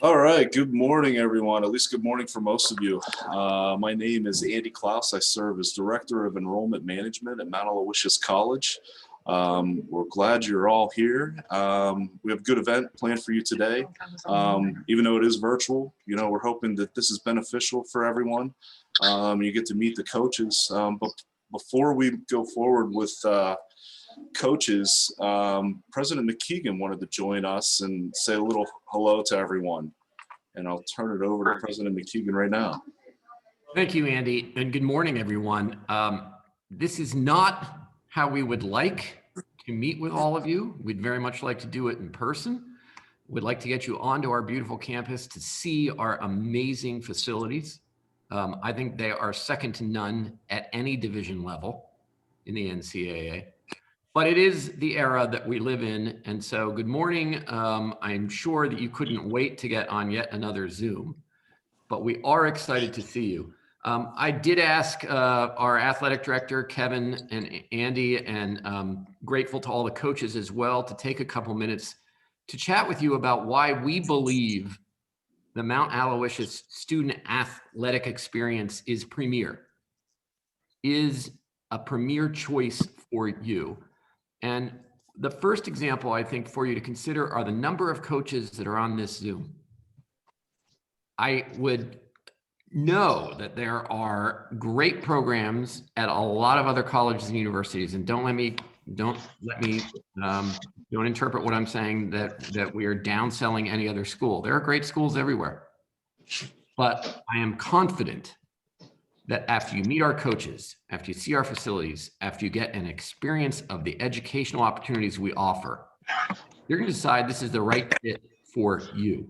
All right, good morning, everyone. At least good morning for most of you. My name is Andy Klaus. I serve as Director of Enrollment Management at Mount Aloysius College. We're glad you're all here. We have a good event planned for you today. Even though it is virtual, we're hoping that this is beneficial for everyone. You get to meet the coaches. But before we go forward with coaches, President McKeegan wanted to join us and say a little hello to everyone. And I'll turn it over to President McKeegan right now. Thank you, Andy, and good morning, everyone. This is not how we would like to meet with all of you. We'd very much like to do it in person. We'd like to get you onto our beautiful campus to see our amazing facilities. I think they are second to none at any division level in the NCAA. But it is the era that we live in. And so good morning. I'm sure that you couldn't wait to get on yet another Zoom, but we are excited to see you. I did ask our athletic director, Kevin and Andy, and grateful to all the coaches as well, to take a couple minutes to chat with you about why we believe the Mount Aloysius student athletic experience is premier, is a premier choice for you. And the first example, I think, for you to consider are the number of coaches that are on this Zoom. I would know that there are great programs at a lot of other colleges and universities, and don't interpret what I'm saying that we are downselling any other school. There are great schools everywhere. But I am confident that after you meet our coaches, after you see our facilities, after you get an experience of the educational opportunities we offer, you're going to decide this is the right fit for you.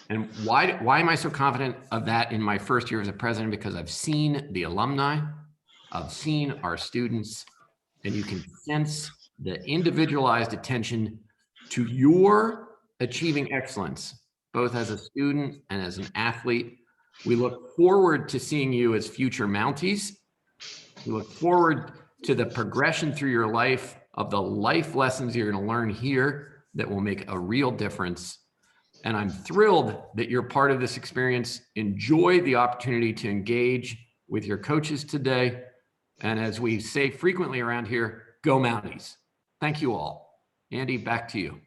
And why am I so confident of that in my first year as a president? Because I've seen the alumni, I've seen our students, and you can sense the individualized attention to your achieving excellence, both as a student and as an athlete. We look forward to seeing you as future Mounties. We look forward to the progression through your life of the life lessons you're going to learn here that will make a real difference. And I'm thrilled that you're part of this experience. Enjoy the opportunity to engage with your coaches today. And as we say frequently around here, go Mounties. Thank you all. Andy, back to you.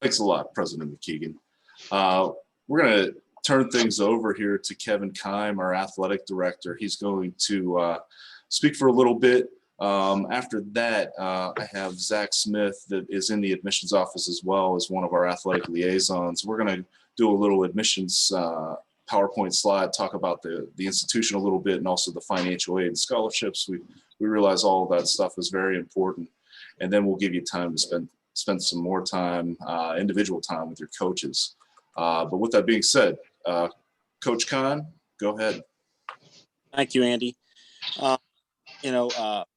Thanks a lot, President McKeegan. We're going to turn things over here to Kevin Keim, our athletic director. He's going to speak for a little bit. After that, I have Zach Smith that is in the admissions office as well as one of our athletic liaisons. We're going to do a little admissions PowerPoint slide, talk about the institution a little bit, and also the financial aid and scholarships. We realize all of that stuff is very important. And then we'll give you time to spend some more time, individual time with your coaches. But with that being said, Coach Khan, go ahead. Thank you, Andy.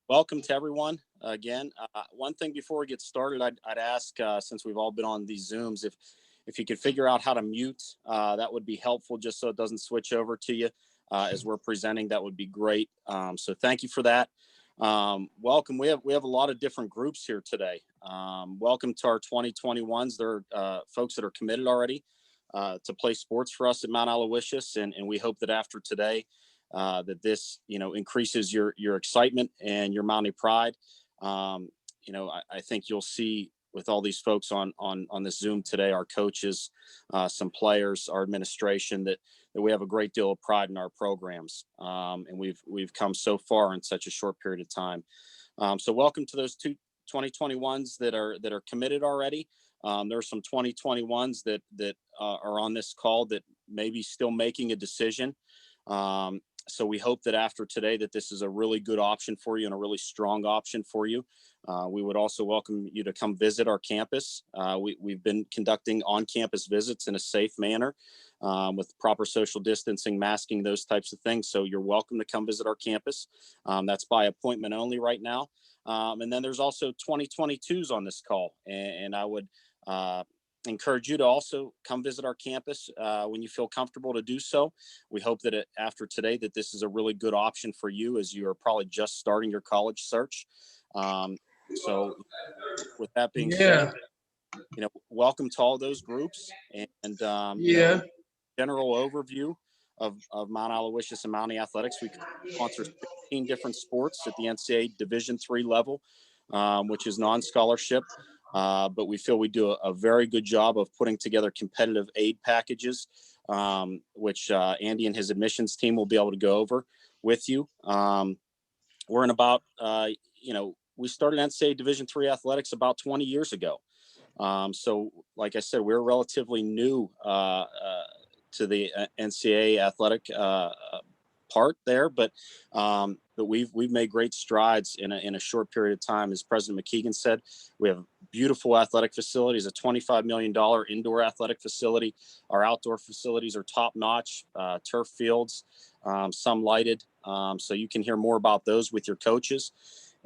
Welcome to everyone again. One thing before we get started, I'd ask, since we've all been on these Zooms, if you could figure out how to mute, that would be helpful, just so it doesn't switch over to you as we're presenting. That would be great. So thank you for that. Welcome. We have a lot of different groups here today. Welcome to our 2021s. There are folks that are committed already to play sports for us at Mount Aloysius, and we hope that after today, that this increases your excitement and your Mountie pride. I think you'll see with all these folks on this Zoom today, our coaches, some players, our administration, that we have a great deal of pride in our programs, and we've come so far in such a short period of time. So welcome to those two 2021s that are committed already. There are some 2021s that are on this call that may be still making a decision. So we hope that after today that this is a really good option for you and a really strong option for you. We would also welcome you to come visit our campus. We've been conducting on-campus visits in a safe manner with proper social distancing, masking, those types of things. So you're welcome to come visit our campus. That's by appointment only right now. And then there's also 2022s on this call. And I would encourage you to also come visit our campus when you feel comfortable to do so. We hope that after today that this is a really good option for you as you are probably just starting your college search. So with that being said, welcome to all those groups, and general overview of Mount Aloysius and Mountie Athletics. We sponsor 16 different sports at the NCAA Division III level, which is non-scholarship. But we feel we do a very good job of putting together competitive aid packages, which Andy and his admissions team will be able to go over with you. We're in about, we started NCAA Division III athletics about 20 years ago. So like I said, we're relatively new to the NCAA athletic part there, but we've made great strides in a short period of time. As President McKeegan said, we have beautiful athletic facilities, a $25 million indoor athletic facility. Our outdoor facilities are top notch, turf fields, some lighted. So you can hear more about those with your coaches.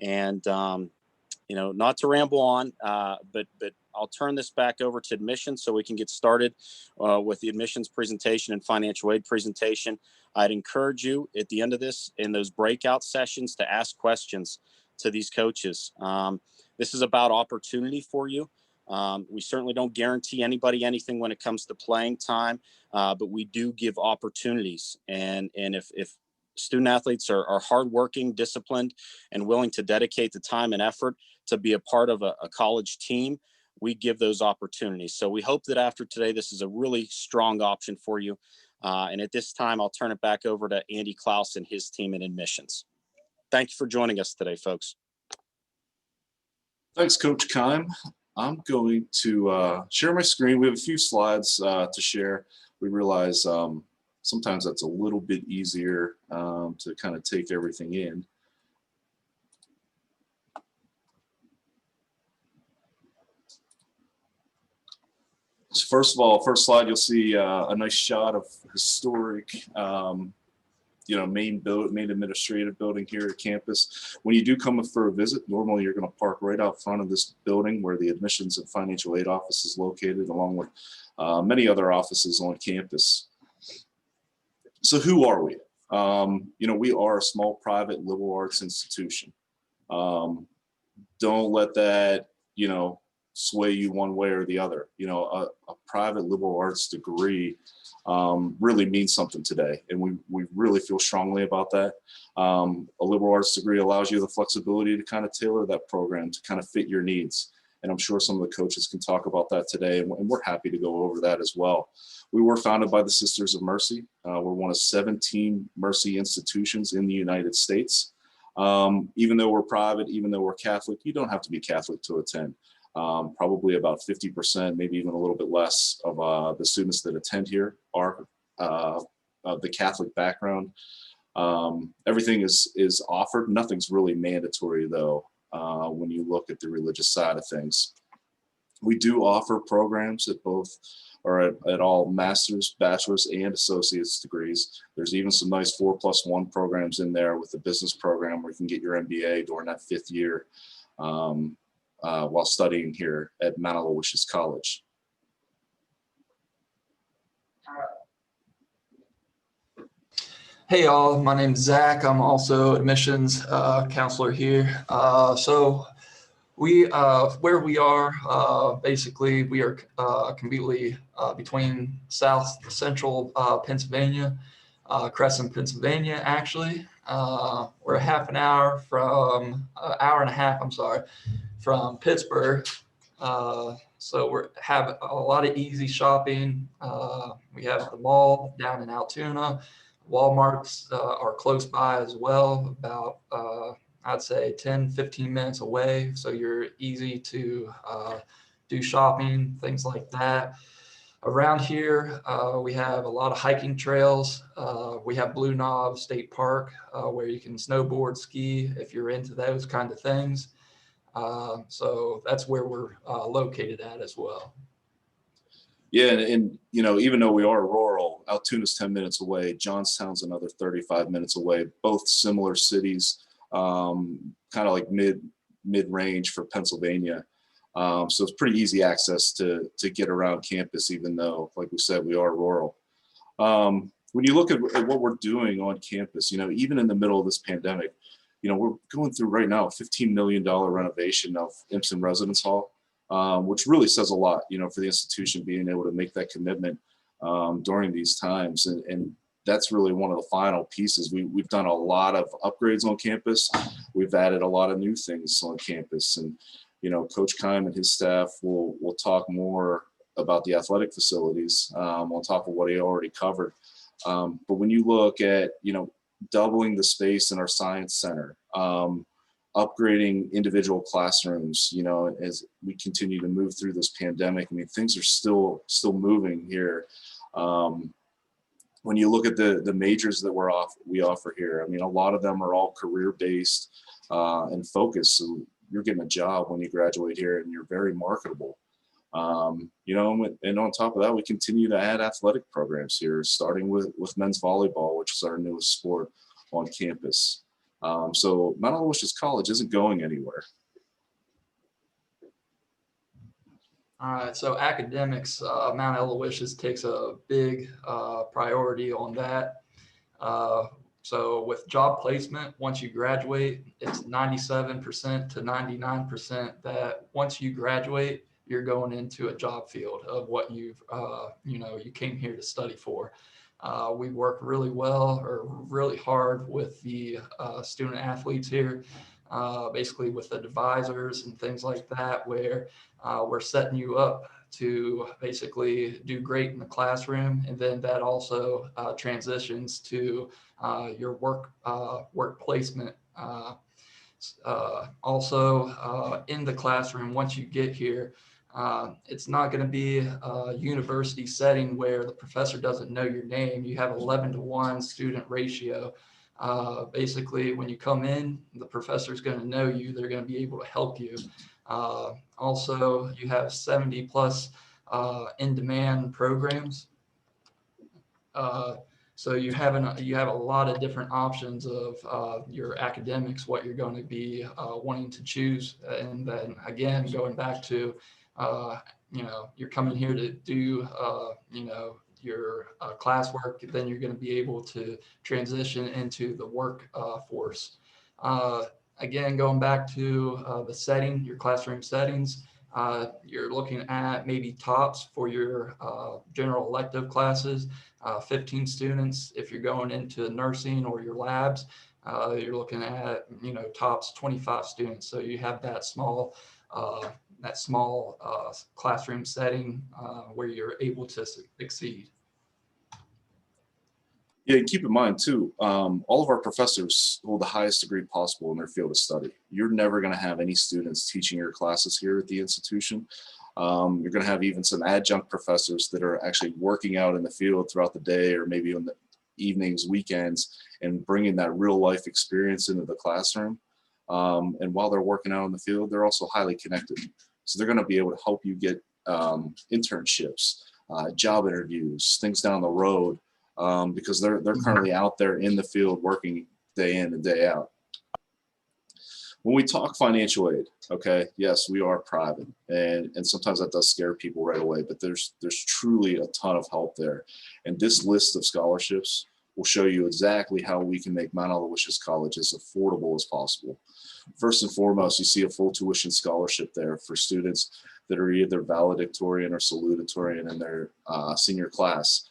And not to ramble on, but I'll turn this back over to admissions so we can get started with the admissions presentation and financial aid presentation. I'd encourage you at the end of this in those breakout sessions to ask questions to these coaches. This is about opportunity for you. We certainly don't guarantee anybody anything when it comes to playing time, but we do give opportunities. And if student athletes are hardworking, disciplined, and willing to dedicate the time and effort to be a part of a college team, we give those opportunities. So we hope that after today, this is a really strong option for you. And at this time, I'll turn it back over to Andy Klaus and his team in admissions. Thank you for joining us today, folks. Thanks, Coach Keim. I'm going to share my screen. We have a few slides to share. We realize sometimes that's a little bit easier to kind of take everything in. So first of all, first slide, you'll see a nice shot of historic, main administrative building here at campus. When you do come for a visit, normally you're going to park right out front of this building where the admissions and financial aid office is located, along with many other offices on campus. So who are we? We are a small private liberal arts institution. Don't let that, sway you one way or the other. A private liberal arts degree really means something today, and we really feel strongly about that. A liberal arts degree allows you the flexibility to kind of tailor that program to kind of fit your needs. And I'm sure some of the coaches can talk about that today, and we're happy to go over that as well. We were founded by the Sisters of Mercy. We're one of 17 Mercy institutions in the United States. Even though we're private, even though we're Catholic, you don't have to be Catholic to attend. Probably about 50%, maybe even a little bit less of the students that attend here are of the Catholic background. Everything is offered. Nothing's really mandatory though, when you look at the religious side of things. We do offer programs at both, or at all master's, bachelor's, and associate's degrees. There's even some nice 4+1 programs in there with the business program where you can get your MBA during that 5th year. While studying here at Mount Aloysius College. Hey y'all, my name is Zach. I'm also admissions counselor here. So where we are, basically we are conveniently between South Central Pennsylvania, Crescent, Pennsylvania, actually. We're a half an hour from, hour and a half, I'm sorry, from Pittsburgh. So we have a lot of easy shopping. We have the mall down in Altoona. Walmarts are close by as well, about I'd say 10, 15 minutes away. So you're easy to do shopping, things like that. Around here, we have a lot of hiking trails. We have Blue Knob State Park where you can snowboard, ski if you're into those kind of things. So that's where we're located at as well. Yeah, and even though we are rural, Altoona's 10 minutes away, Johnstown's another 35 minutes away, both similar cities, kind of like mid-range for Pennsylvania. So it's pretty easy access to get around campus, even though, like we said, we are rural. When you look at what we're doing on campus, you know, even in the middle of this pandemic, you know, we're going through right now a $15 million renovation of Impson Residence Hall, which really says a lot, you know, for the institution being able to make that commitment during these times. And that's really one of the final pieces. We've done a lot of upgrades on campus. We've added a lot of new things on campus. And, you know, Coach Keim and his staff will talk more about the athletic facilities on top of what he already covered. But when you look at, you know, doubling the space in our science center, upgrading individual classrooms, you know, as we continue to move through this pandemic, I mean, things are still moving here. When you look at the majors that we offer here, I mean, a lot of them are all career-based and focused. So you're getting a job when you graduate here, and you're very marketable. You know, and on top of that, we continue to add athletic programs here, starting with men's volleyball, which is our newest sport on campus. So Mount Aloysius College isn't going anywhere. All right, so academics, Mount Aloysius takes a big priority on that. So with job placement, once you graduate, it's 97% to 99% that once you graduate, you're going into a job field of what you've, you know, you came here to study for. We work really well or really hard with the student athletes here, basically with the advisors and things like that, where we're setting you up to basically do great in the classroom, and then that also transitions to your work placement. Also in the classroom, once you get here, it's not going to be a university setting where the professor doesn't know your name. You have 11-to-1 student ratio. Basically, when you come in, the professor is going to know you. They're going to be able to help you. Also, you have 70 plus in-demand programs. So you have a lot of different options of your academics, what you're going to be wanting to choose. And then again, going back to, you know, you're coming here to do, you know, your classwork, then you're going to be able to transition into the workforce. Again, going back to the setting, your classroom settings, you're looking at maybe tops for your general elective classes, 15 students. If you're going into nursing or your labs, you're looking at, you know, tops 25 students. So you have that small classroom setting where you're able to exceed. Yeah, and keep in mind too, all of our professors hold the highest degree possible in their field of study. You're never going to have any students teaching your classes here at the institution. You're going to have even some adjunct professors that are actually working out in the field throughout the day, or maybe on the evenings, weekends, and bringing that real life experience into the classroom. And while they're working out in the field, they're also highly connected. So they're going to be able to help you get internships, job interviews, things down the road. Because they're currently out there in the field working day in and day out. When we talk financial aid, okay, yes, we are private, and sometimes that does scare people right away, but there's truly a ton of help there. And this list of scholarships will show you exactly how we can make Mount Aloysius College as affordable as possible. First and foremost, you see a full tuition scholarship there for students that are either valedictorian or salutatorian in their senior class.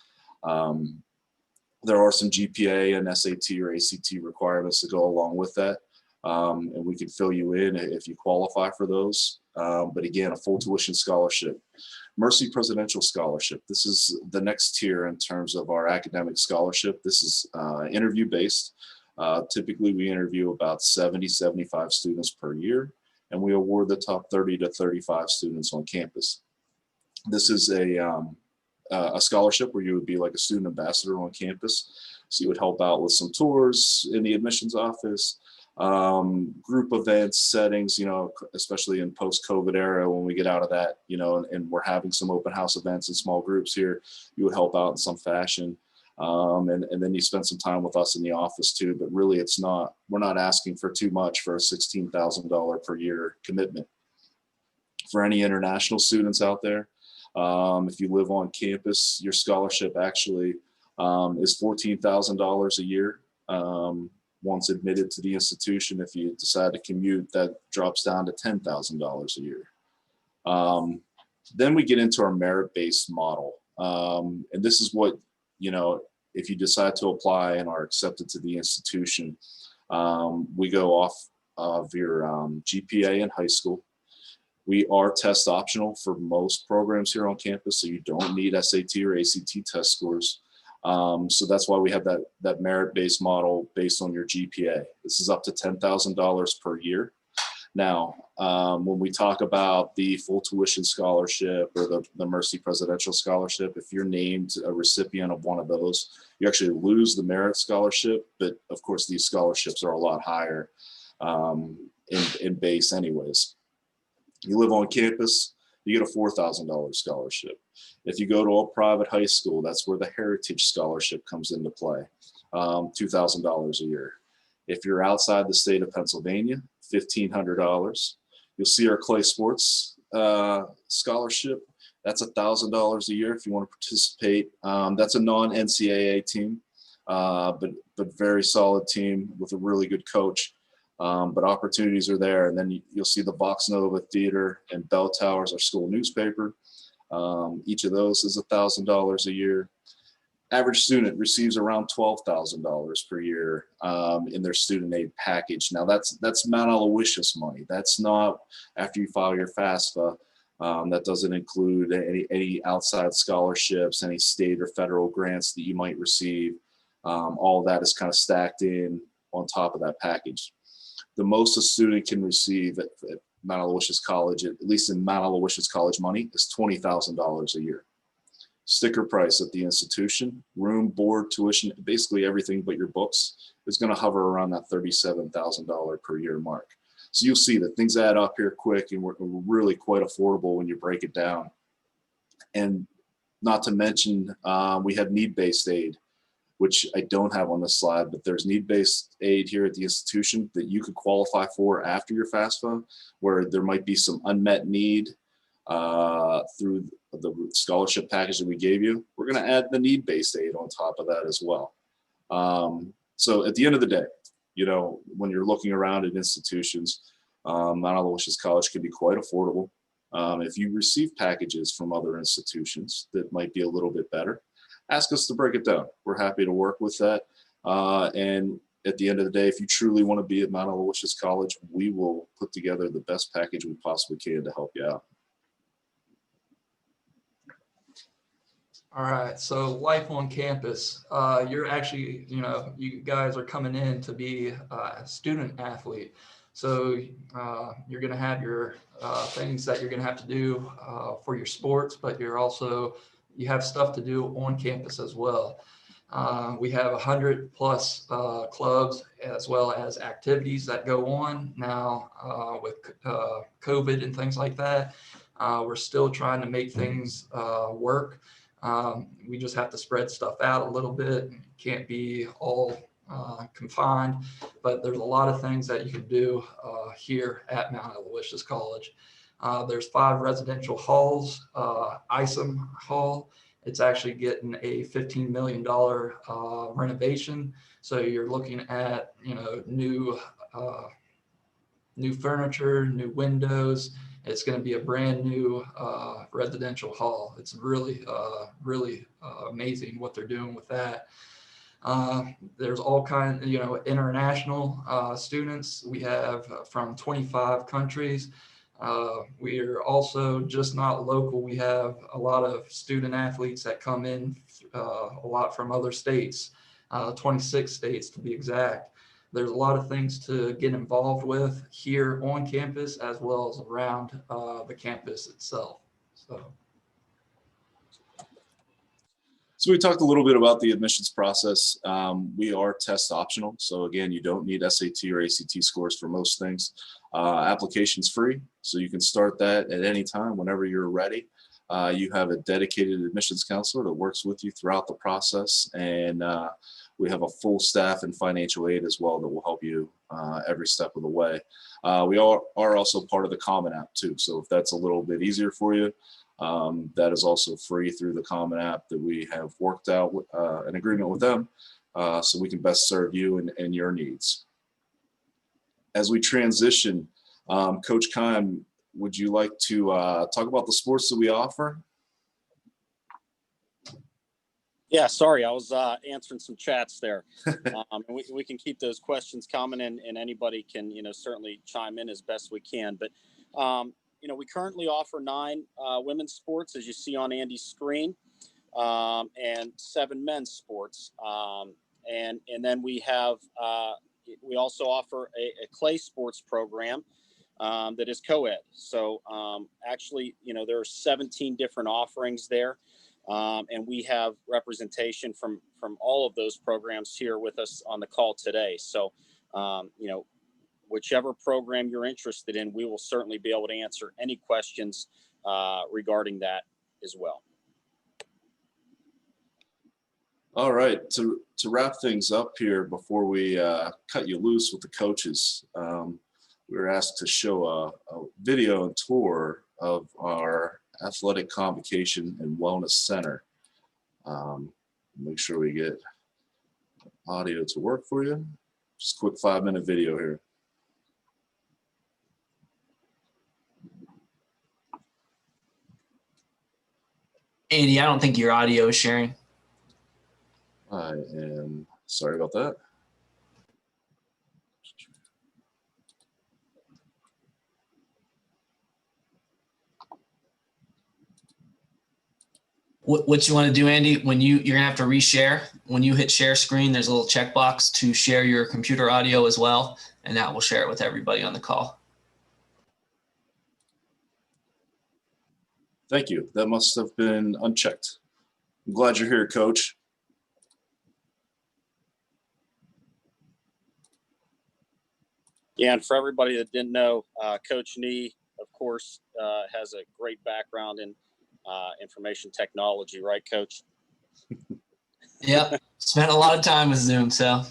There are some GPA and SAT or ACT requirements to go along with that. And we can fill you in if you qualify for those. But again, a full tuition scholarship. Mercy Presidential Scholarship. This is the next tier in terms of our academic scholarship. This is interview based. Typically, we interview about 70, 75 students per year, and we award the top 30 to 35 students on campus. This is a scholarship where you would be like a student ambassador on campus. So you would help out with some tours in the admissions office, group events, settings, you know, especially in post-COVID era when we get out of that, you know, and we're having some open house events and small groups here, you would help out in some fashion. And then you spend some time with us in the office too, but really we're not asking for too much for a $16,000 per year commitment. For any international students out there, if you live on campus, your scholarship actually is $14,000 a year. Once admitted to the institution, if you decide to commute, that drops down to $10,000 a year. Then we get into our merit-based model. And this is what, if you decide to apply and are accepted to the institution, we go off of your GPA in high school. We are test optional for most programs here on campus, so you don't need SAT or ACT test scores. So that's why we have that merit-based model based on your GPA. This is up to $10,000 per year. Now, when we talk about the full tuition scholarship or the Mercy Presidential Scholarship, if you're named a recipient of one of those, you actually lose the merit scholarship. But of course, these scholarships are a lot higher in base anyways. You live on campus, you get a $4,000 scholarship. If you go to a private high school, that's where the Heritage Scholarship comes into play, $2,000 a year. If you're outside the state of Pennsylvania, $1,500. You'll see our Clay Sports Scholarship. That's $1,000 a year if you want to participate. That's a non-NCAA team, but very solid team with a really good coach. But opportunities are there. And then you'll see the Vox Nova Theater and Bell Towers, our school newspaper. Each of those is $1,000 a year. Average student receives around $12,000 per year in their student aid package. Now that's Mount Aloysius money. That's not after you file your FAFSA. That doesn't include any outside scholarships, any state or federal grants that you might receive. All of that is kind of stacked in on top of that package. The most a student can receive at Mount Aloysius College, at least in Mount Aloysius College money, is $20,000 a year. Sticker price at the institution, room, board, tuition, basically everything but your books is going to hover around that $37,000 per year mark. So you'll see that things add up here quick, and we're really quite affordable when you break it down. And not to mention, we have need-based aid, which I don't have on this slide, but there's need-based aid here at the institution that you could qualify for after your FAFSA, where there might be some unmet need through the scholarship package that we gave you. We're going to add the need-based aid on top of that as well. So at the end of the day, when you're looking around at institutions, Mount Aloysius College can be quite affordable. If you receive packages from other institutions that might be a little bit better, ask us to break it down. We're happy to work with that. And at the end of the day, if you truly want to be at Mount Aloysius College, we will put together the best package we possibly can to help you out. All right, so life on campus, you're actually, you guys are coming in to be a student athlete. So you're going to have your things that you're going to have to do for your sports, but you have stuff to do on campus as well. We have 100 plus clubs as well as activities that go on now with COVID and things like that. We're still trying to make things work. We just have to spread stuff out a little bit. Can't be all confined, but there's a lot of things that you can do here at Mount Aloysius College. There's 5 residential halls. ISOM Hall, it's actually getting a $15 million renovation. So you're looking at, new furniture, new windows. It's going to be a brand new residential hall. It's really amazing what they're doing with that. There's all kinds, international students. We have from 25 countries. We are also just not local. We have a lot of student athletes that come in a lot from other states, 26 states to be exact. There's a lot of things to get involved with here on campus as well as around the campus itself. So we talked a little bit about the admissions process. We are test optional. So again, you don't need SAT or ACT scores for most things. Application's free, so you can start that at any time whenever you're ready. You have a dedicated admissions counselor that works with you throughout the process, and we have a full staff and financial aid as well that will help you every step of the way. We are also part of the Common App too, so if that's a little bit easier for you, that is also free through the Common App that we have worked out an agreement with them, so we can best serve you and your needs. As we transition, Coach Kime, would you like to talk about the sports that we offer? Yeah, sorry, I was answering some chats there. And we can keep those questions coming, and anybody can, certainly chime in as best we can. But, we currently offer 9 women's sports, as you see on Andy's screen, and 7 men's sports. And then we have, we also offer a clay sports program that is co-ed. So actually, there are 17 different offerings there. And we have representation from all of those programs here with us on the call today. So, whichever program you're interested in, we will certainly be able to answer any questions regarding that as well. All right, to wrap things up here before we cut you loose with the coaches, we were asked to show a video and tour of our Athletic Convocation and Wellness Center. Make sure we get audio to work for you. Just a quick 5-minute video here. Andy, I don't think your audio is sharing. I am sorry about that. What you want to do, Andy, when you're gonna have to reshare. When you hit share screen, there's a little checkbox to share your computer audio as well, and that will share it with everybody on the call. Thank you. That must have been unchecked. I'm glad you're here, Coach. Yeah, and for everybody that didn't know, Coach Nee, of course, has a great background in information technology, right, Coach? Yep, spent a lot of time with Zoom, so.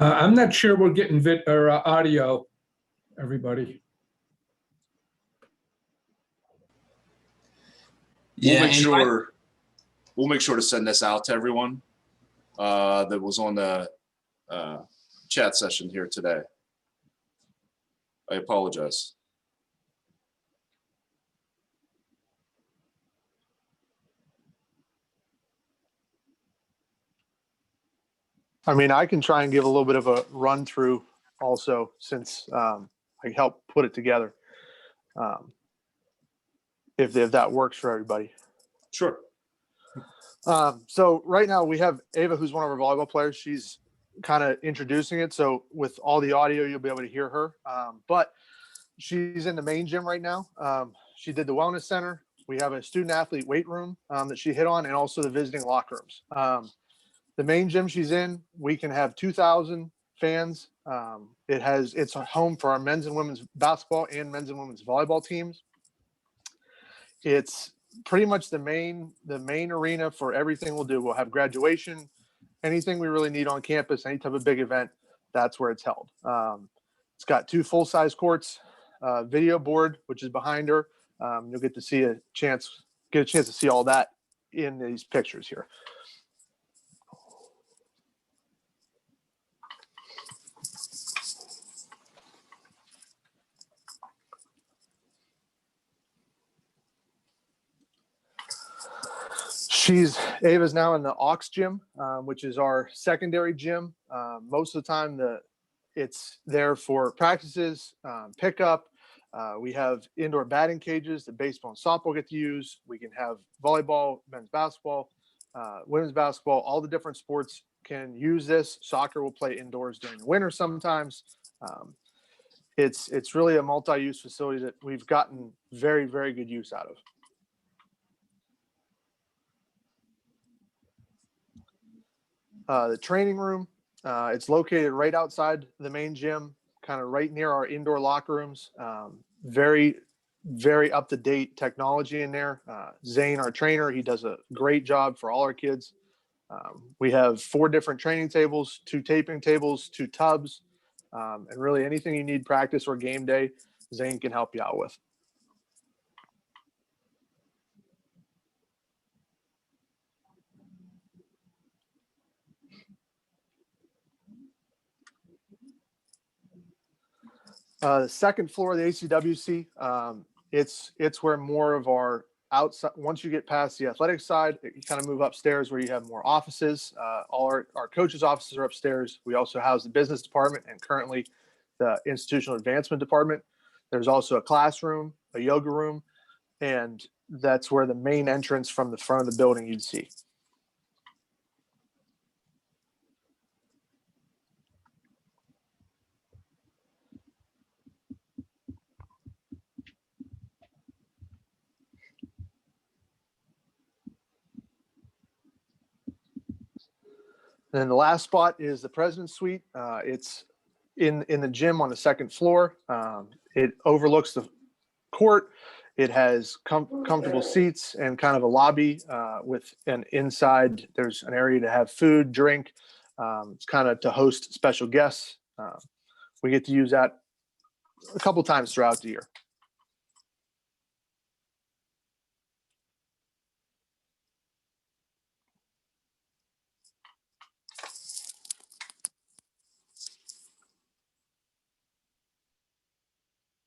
I'm not sure we're getting audio, everybody. Yeah, We'll make sure to send this out to everyone that was on the chat session here today. I apologize. I mean, I can try and give a little bit of a run through also, since I helped put it together. If that works for everybody. Sure. So right now we have Ava, who's one of our volleyball players. She's kind of introducing it. So with all the audio, you'll be able to hear her. But she's in the main gym right now. She did the wellness center. We have a student athlete weight room that she hit on, and also the visiting locker rooms. The main gym she's in, we can have 2,000 fans. It's a home for our men's and women's basketball and men's and women's volleyball teams. It's pretty much the main arena for everything we'll do. We'll have graduation, anything we really need on campus, any type of big event, that's where it's held. It's got 2 full-size courts, video board, which is behind her. You'll get a chance to see all that in these pictures here. Ava's now in the Aux gym, which is our secondary gym. Most of the time, it's there for practices, pickup. We have indoor batting cages that baseball and softball get to use. We can have volleyball, men's basketball, women's basketball. All the different sports can use this. Soccer will play indoors during the winter sometimes. It's really a multi-use facility that we've gotten very, very good use out of. The training room, it's located right outside the main gym, kind of right near our indoor locker rooms. Very, very up-to-date technology in there. Zane, our trainer, he does a great job for all our kids. We have 4 different training tables, 2 taping tables, 2 tubs, and really anything you need practice or game day, Zane can help you out with. The second floor of the ACWC, it's where more of our outside, once you get past the athletic side, you kind of move upstairs where you have more offices. All our coaches' offices are upstairs. We also house the business department and currently the institutional advancement department. There's also a classroom, a yoga room, and that's where the main entrance from the front of the building you'd see. And then the last spot is the President's Suite. It's in the gym on the second floor. It overlooks the court. It has comfortable seats and kind of a lobby with an inside. There's an area to have food, drink. It's kind of to host special guests. We get to use that a couple times throughout the year.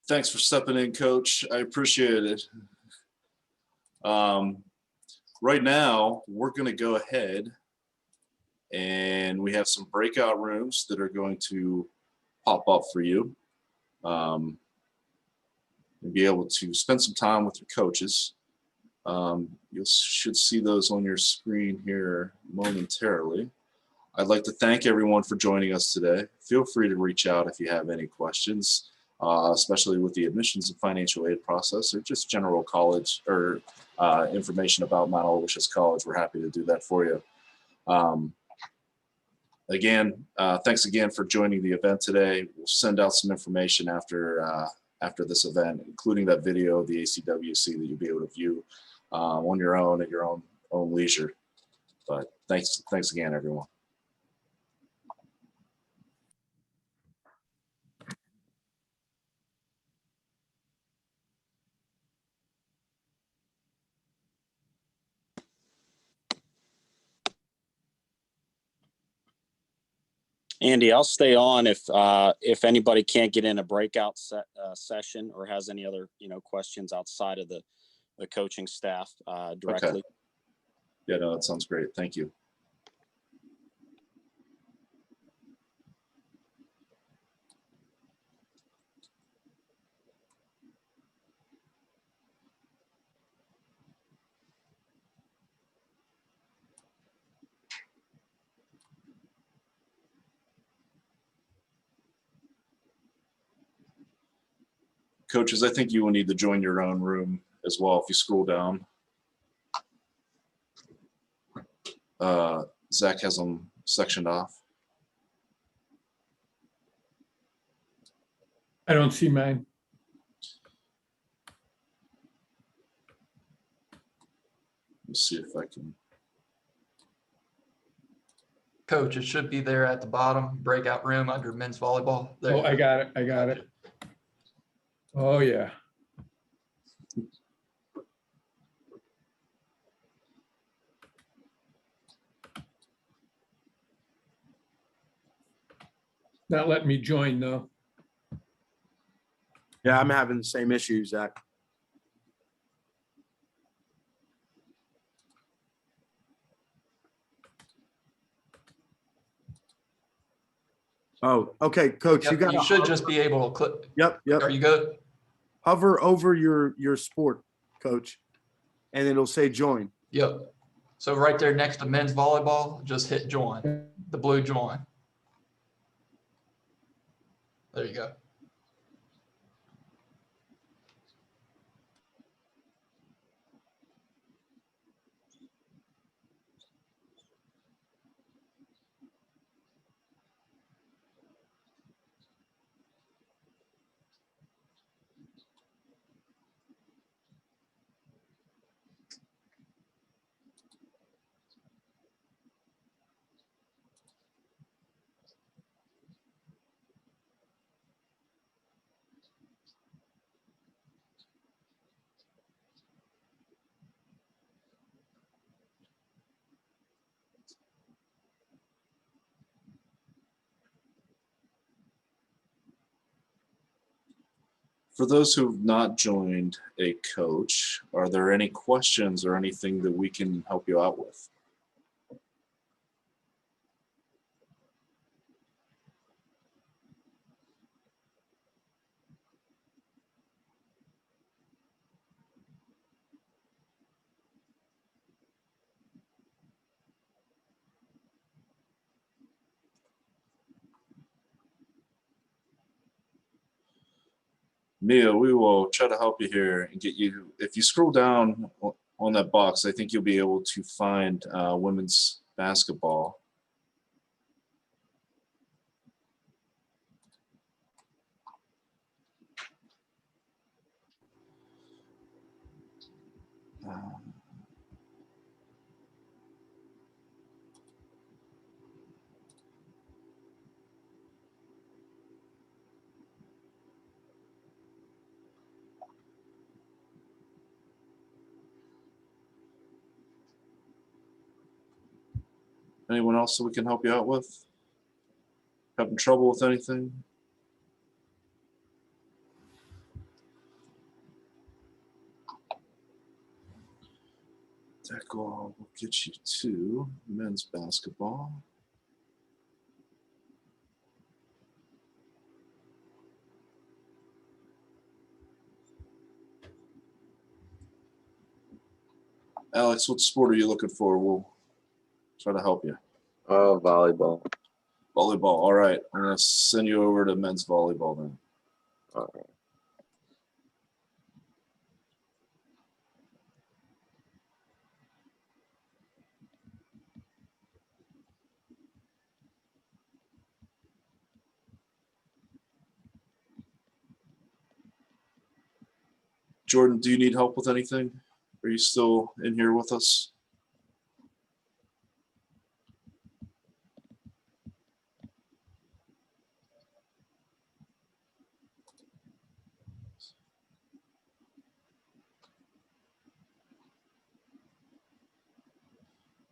Thanks for stepping in, Coach. I appreciate it. Right now, we're going to go ahead and we have some breakout rooms that are going to pop up for you. And be able to spend some time with your coaches. You should see those on your screen here momentarily. I'd like to thank everyone for joining us today. Feel free to reach out if you have any questions, especially with the admissions and financial aid process or just general college or information about Mount Aloysius College. We're happy to do that for you. Again, thanks again for joining the event today. We'll send out some information after this event, including that video of the ACWC that you'll be able to view on your own at your own leisure. But thanks again, everyone. Andy, I'll stay on if anybody can't get in a breakout session or has any other questions outside of the coaching staff directly. Okay. Yeah, no, that sounds great. Thank you. Coaches, I think you will need to join your own room as well if you scroll down. Zach has them sectioned off. I don't see mine. me see if I can. Coach, it should be there at the bottom, breakout room under men's volleyball. There Oh, you I go. got it. I got it. Oh, yeah. Not letting me join though. Yeah, I'm having the same issue, Zach. Oh, okay, Coach, you Yep, got you should just be able to click. Yep, Are you good? Hover over your sport, Coach, and it'll say join. Yep. So right there next to men's volleyball, just hit join, the blue join. There you go. For those who've not joined a coach, are there any questions or anything that we can help you out with? Mia, we will try to help you here and get you. If you scroll down on that box, I think you'll be able to find women's basketball. Anyone else that we can help you out with? Having trouble with anything? That goal will get you to men's basketball. Alex, what sport are you looking for? We'll try to help you. Oh, volleyball. Volleyball. All right. I'm going to send you over to men's volleyball then. All right. Jordan, do you need help with anything? Are you still in here with us?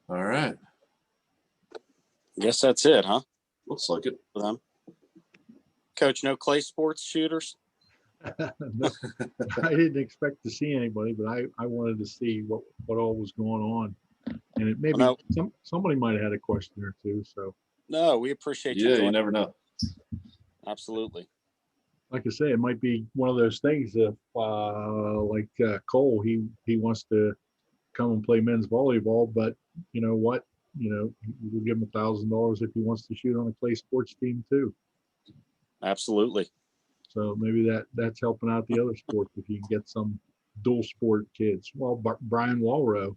All right. I guess that's it, huh? Looks like it. For them. Coach, no clay sports shooters? No, I didn't expect to see anybody, but I wanted to see what all was going on. And it maybe No. somebody might have had a question or two. So No, we appreciate you Yeah, you joining. never know. Absolutely. like I say, it might be one of those things if Cole, he wants to come and play men's volleyball, but you know what? We'll give him $1,000 if he wants to shoot on a clay sports team too. Absolutely. So maybe that's helping out the other sports if you can get some dual sport kids. Well, Brian Walrow,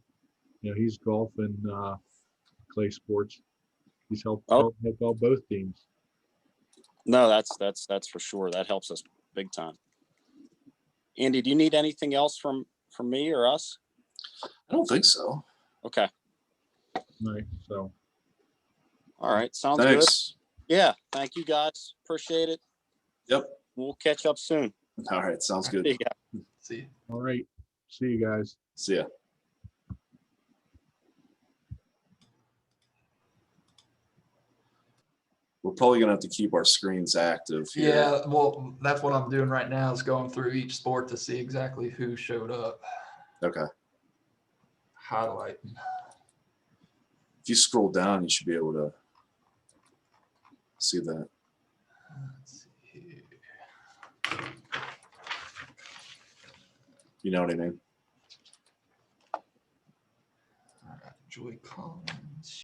he's golf and clay sports. He's helped out both teams. No, that's for sure. That helps us big time. Andy, do you need anything else from me or us? I don't think so. Okay. Right. So All right. Sounds good. Thanks. Yeah. Thank you guys. Appreciate it. Yep. We'll catch up soon. All right. Sounds good. See ya. See you. all right. See you guys. See ya. We're probably gonna have to keep our screens active here. Yeah, well, that's what I'm doing right now is going through each sport to see exactly who showed up. Okay. Highlight. If you scroll down, you should be able to see that. Let's see here. You know what I mean?